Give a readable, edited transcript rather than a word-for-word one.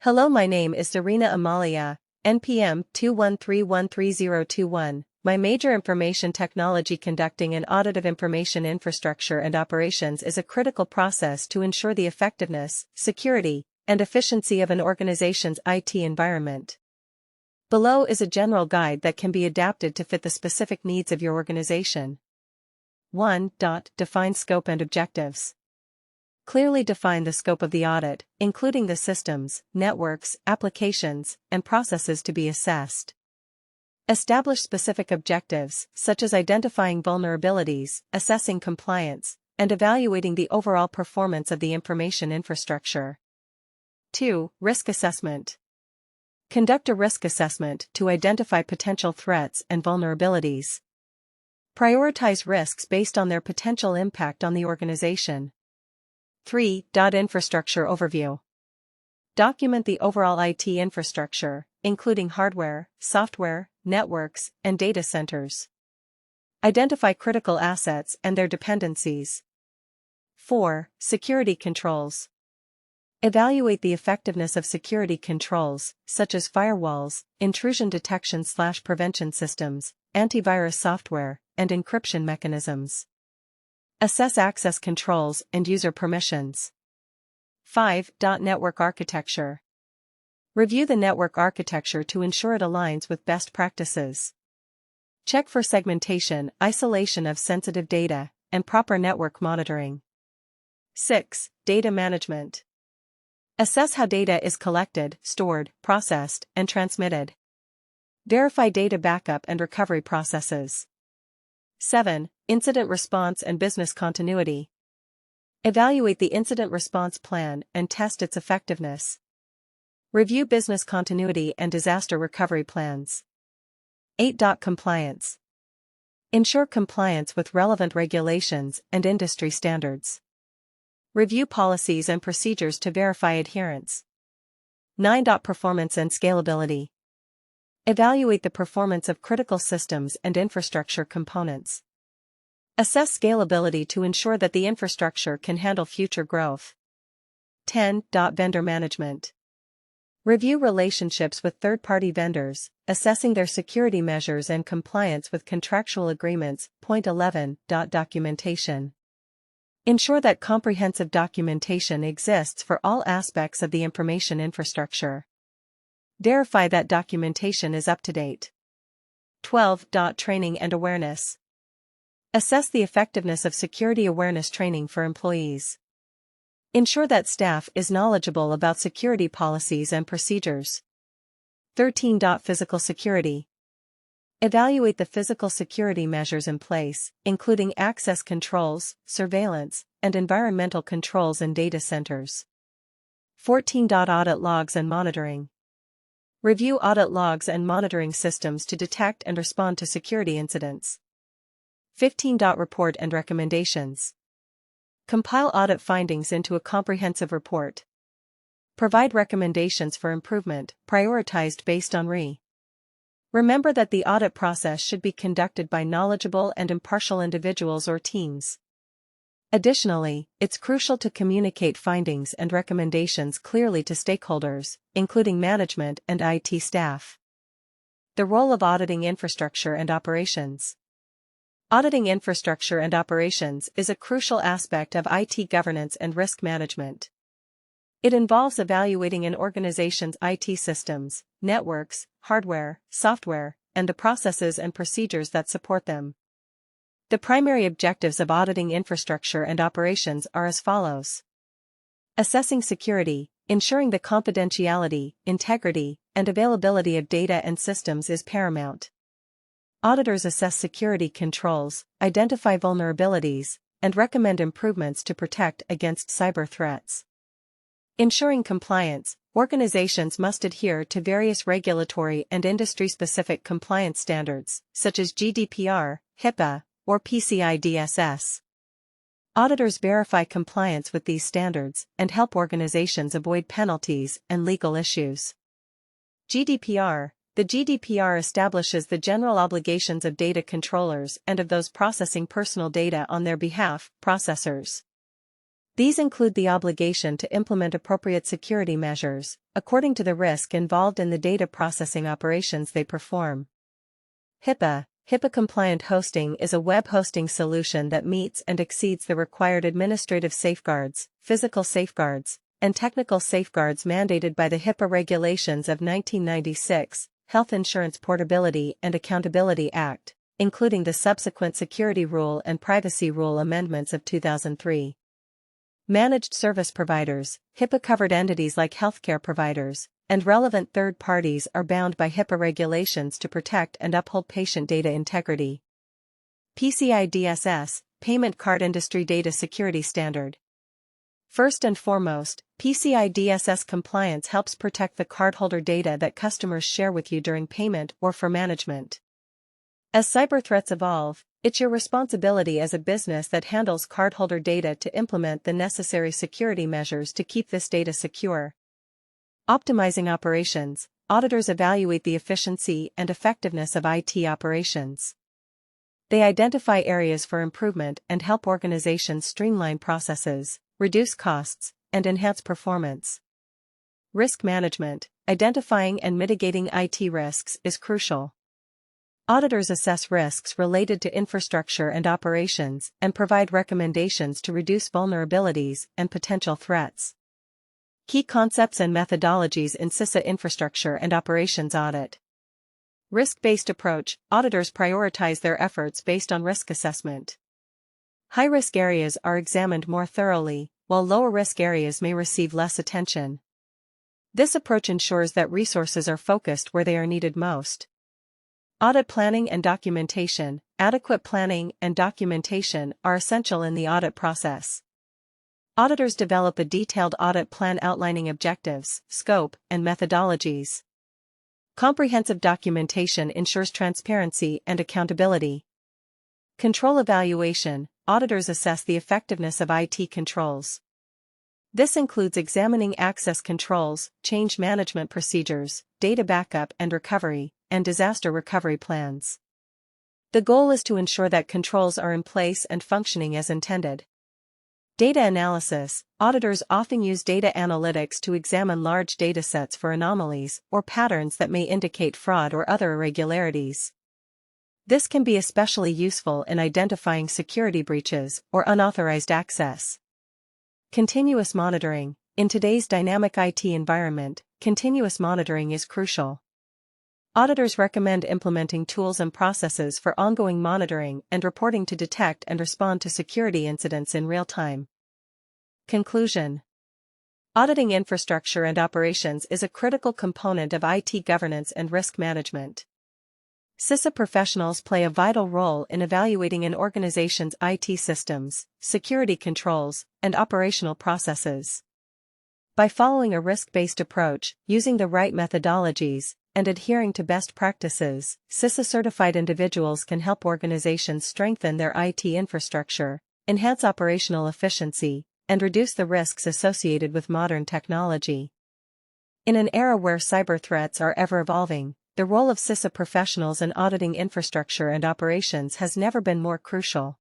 Hello, my name is Serena Amalia, NPM 213130021. My major information technology. Conducting an audit of information infrastructure and operations is a critical process to ensure the effectiveness, security, and efficiency of an organization's IT environment. Below is a general guide that can be adapted to fit the specific needs of your organization. 1. Define scope and objectives. Clearly define the scope of the audit, including the systems, networks, applications, and processes to be assessed. Establish specific objectives, such as identifying vulnerabilities, assessing compliance, and evaluating the overall performance of the information infrastructure. 2. Risk assessment. Conduct a risk assessment to identify potential threats and vulnerabilities. Prioritize risks based on their potential impact on the organization. 3. Infrastructure overview. Document the overall IT infrastructure, including hardware, software, networks, and data centers. Identify critical assets and their dependencies. 4. Security controls. Evaluate the effectiveness of security controls, such as firewalls, intrusion detection/prevention systems, antivirus software, and encryption mechanisms. Assess access controls and user permissions. 5. Network architecture. Review the network architecture to ensure it aligns with best practices. Check for segmentation, isolation of sensitive data, and proper network monitoring. 6. Data management. Assess how data is collected, stored, processed, and transmitted. Verify data backup and recovery processes. 7. Incident response and business continuity. Evaluate the incident response plan and test its effectiveness. Review business continuity and disaster recovery plans. 8. Compliance. Ensure compliance with relevant regulations and industry standards. Review policies and procedures to verify adherence. 9. Performance and scalability. Evaluate the performance of critical systems and infrastructure components. Assess scalability to ensure that the infrastructure can handle future growth. 10. Vendor management. Review relationships with third-party vendors, assessing their security measures and compliance with contractual agreements. Point 11. Documentation. Ensure that comprehensive documentation exists for all aspects of the information infrastructure. Verify that documentation is up to date. 12. Training and awareness. Assess the effectiveness of security awareness training for employees. Ensure that staff is knowledgeable about security policies and procedures. 13. Physical security. Evaluate the physical security measures in place, including access controls, surveillance, and environmental controls in data centers. 14. Audit logs and monitoring. Review audit logs and monitoring systems to detect and respond to security incidents. 15. Report and recommendations. Compile audit findings into a comprehensive report. Provide recommendations for improvement, prioritized based on Remember that the audit process should be conducted by knowledgeable and impartial individuals or teams. Additionally, it's crucial to communicate findings and recommendations clearly to stakeholders, including management and IT staff. The role of auditing infrastructure and operations. Auditing infrastructure and operations is a crucial aspect of IT governance and risk management. It involves evaluating an organization's IT systems, networks, hardware, software, and the processes and procedures that support them. The primary objectives of auditing infrastructure and operations are as follows. Assessing security, ensuring the confidentiality, integrity, and availability of data and systems is paramount. Auditors assess security controls, identify vulnerabilities, and recommend improvements to protect against cyber threats. Ensuring compliance, organizations must adhere to various regulatory and industry-specific compliance standards, such as GDPR, HIPAA, or PCI DSS. Auditors verify compliance with these standards and help organizations avoid penalties and legal issues. GDPR. The GDPR establishes the general obligations of data controllers and of those processing personal data on their behalf, processors. These include the obligation to implement appropriate security measures, according to the risk involved in the data processing operations they perform. HIPAA. HIPAA-compliant hosting is a web hosting solution that meets and exceeds the required administrative safeguards, physical safeguards, and technical safeguards mandated by the HIPAA regulations of 1996, Health Insurance Portability and Accountability Act, including the subsequent Security Rule and Privacy Rule amendments of 2003. Managed service providers. HIPAA-covered entities like healthcare providers and relevant third parties are bound by HIPAA regulations to protect and uphold patient data integrity. PCI DSS, Payment Card Industry Data Security Standard. First and foremost, PCI DSS compliance helps protect the cardholder data that customers share with you during payment or for management. As cyber threats evolve, it's your responsibility as a business that handles cardholder data to implement the necessary security measures to keep this data secure. Optimizing operations. Auditors evaluate the efficiency and effectiveness of IT operations. They identify areas for improvement and help organizations streamline processes, reduce costs, and enhance performance. Risk management. Identifying and mitigating IT risks is crucial. Auditors assess risks related to infrastructure and operations and provide recommendations to reduce vulnerabilities and potential threats. Key concepts and methodologies in CISA infrastructure and operations audit. Risk-based approach. Auditors prioritize their efforts based on risk assessment. High-risk areas are examined more thoroughly, while lower-risk areas may receive less attention. This approach ensures that resources are focused where they are needed most. Audit planning and documentation. Adequate planning and documentation are essential in the audit process. Auditors develop a detailed audit plan outlining objectives, scope, and methodologies. Comprehensive documentation ensures transparency and accountability. Control evaluation. Auditors assess the effectiveness of IT controls. This includes examining access controls, change management procedures, data backup and recovery, and disaster recovery plans. The goal is to ensure that controls are in place and functioning as intended. Data analysis. Auditors often use data analytics to examine large datasets for anomalies or patterns that may indicate fraud or other irregularities. This can be especially useful in identifying security breaches or unauthorized access. Continuous monitoring. In today's dynamic IT environment, continuous monitoring is crucial. Auditors recommend implementing tools and processes for ongoing monitoring and reporting to detect and respond to security incidents in real time. Conclusion. Auditing infrastructure and operations is a critical component of IT governance and risk management. CISA professionals play a vital role in evaluating an organization's IT systems, security controls, and operational processes. By following a risk-based approach, using the right methodologies, and adhering to best practices, CISA-certified individuals can help organizations strengthen their IT infrastructure, enhance operational efficiency, and reduce the risks associated with modern technology. In an era where cyber threats are ever-evolving, the role of CISA professionals in auditing infrastructure and operations has never been more crucial.